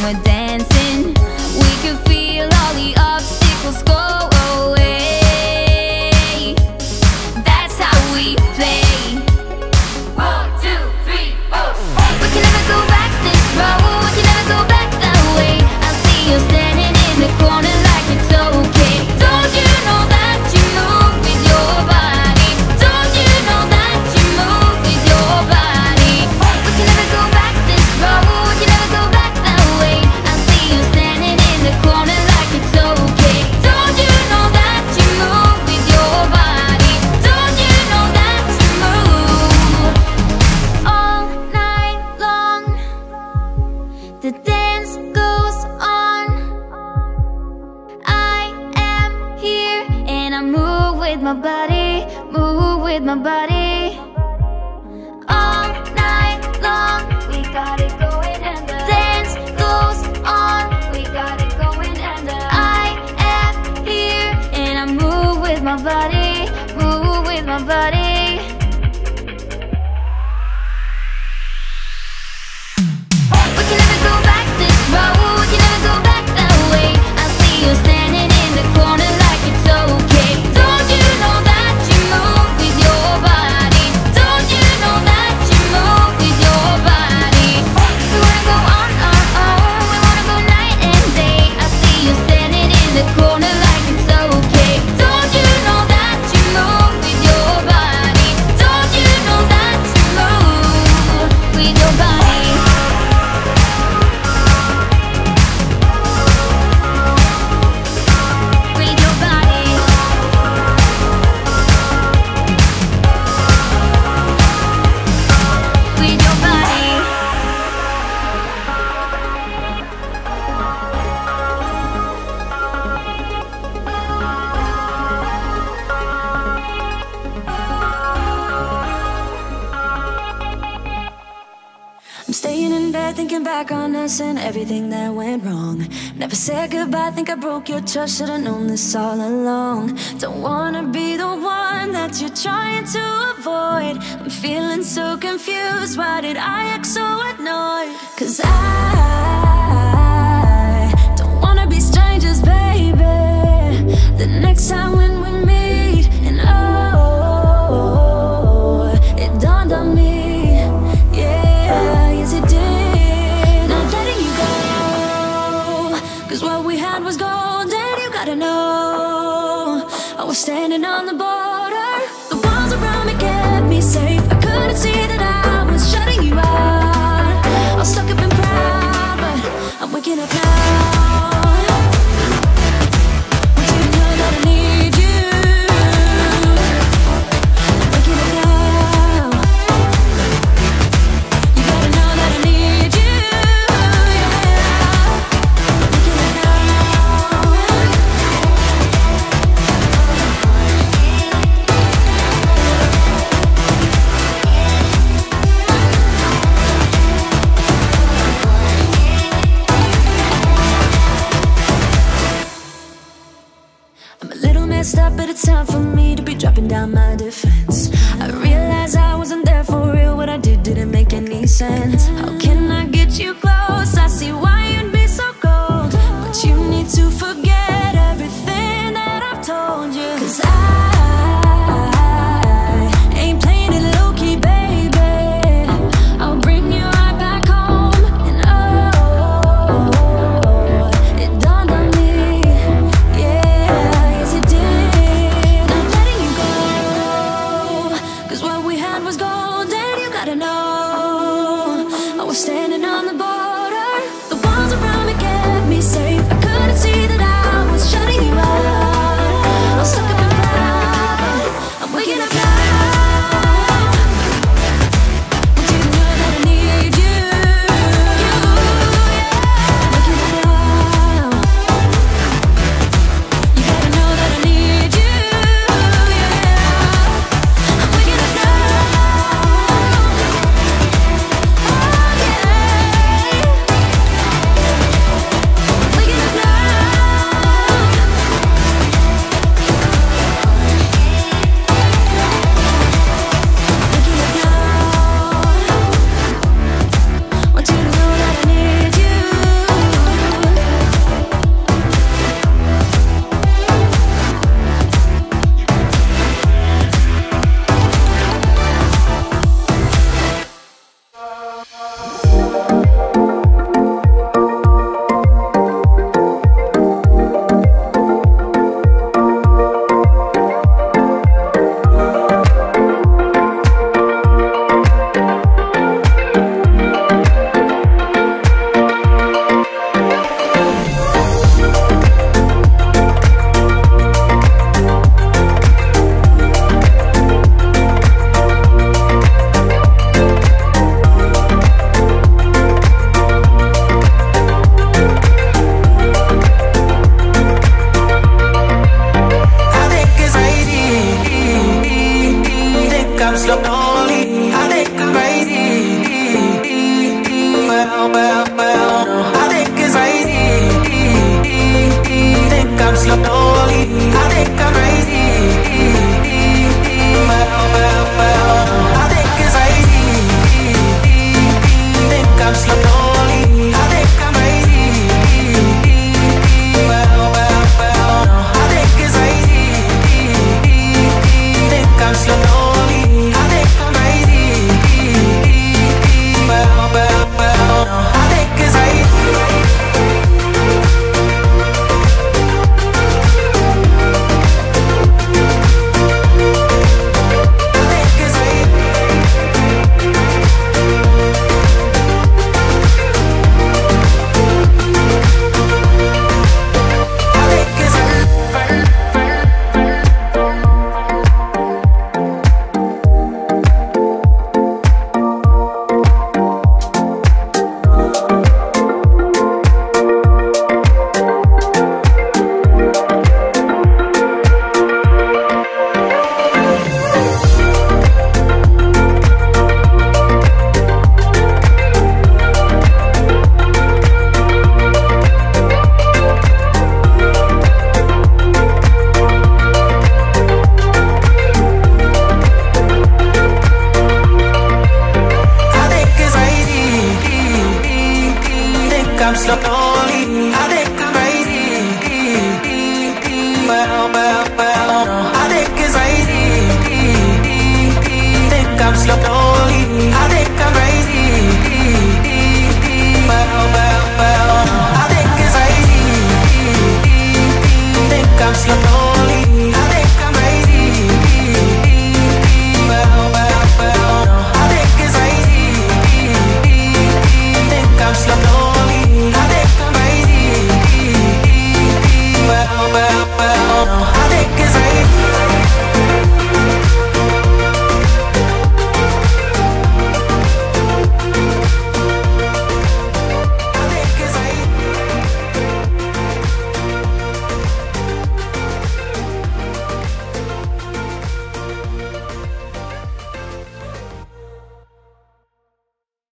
we're dancing, we can feel all the obstacles go away. That's how we play. 1, 2, 3, 4. We can never go back this road, we can never go back that way. I see you standing in the corner like it's okay. Don't you know that you move with your body? Don't you know that you move with your body? We can never go back this road, we can never go back that way. I see you standing in the corner like it's okay. Don't you know that you move with your body? Don't you know that you move? All night long, the dance goes on. I am here and I move with my body, move with my body. All night long, we got it going and the dance goes on. We got it going and I am here and I move with my body, move with my body. We can never go back this road, we can never go back that way. I see you standing in the corner like it's okay. Don't you know that you move with your body? Don't you know that you move with your body? We wanna go on our own, we wanna go night and day. I see you standing in the corner like it's okay. Don't you know that you move with your body? Don't you know that you move with your body? With your body. With your body. I'm staying in bed thinking back on us and everything that went wrong. Never said goodbye, think I broke your trust. Should've known this all along. Don't wanna be the one that you're trying to avoid. I'm feeling so confused, why did I act so annoyed? 'Cause I don't wanna be strangers, baby. The next time when we meet, and oh, it dawned on me. Yeah, yes it did. Not letting you go, 'cause what we had was gold. And you gotta know, I was standing on the border. The walls around me kept me safe. I couldn't see that I was shutting you out. I was stuck up and proud, but I'm waking up now. Want you to know that I need you. Waking up now. You gotta know that I need you, yeah. Waking up now. I'm a little messed up, but it's time for me to be dropping down my defense. I realize I wasn't there for real. What I did didn't make any sense. How can I get you close? I see why you'd be so cold, but you need to forget everything that I've told you. 'Cause I ain't playing it low-key, baby. I'll bring you right back home. And oh, it dawned on me. Yeah, yes it did. Not letting you go, I'm slow.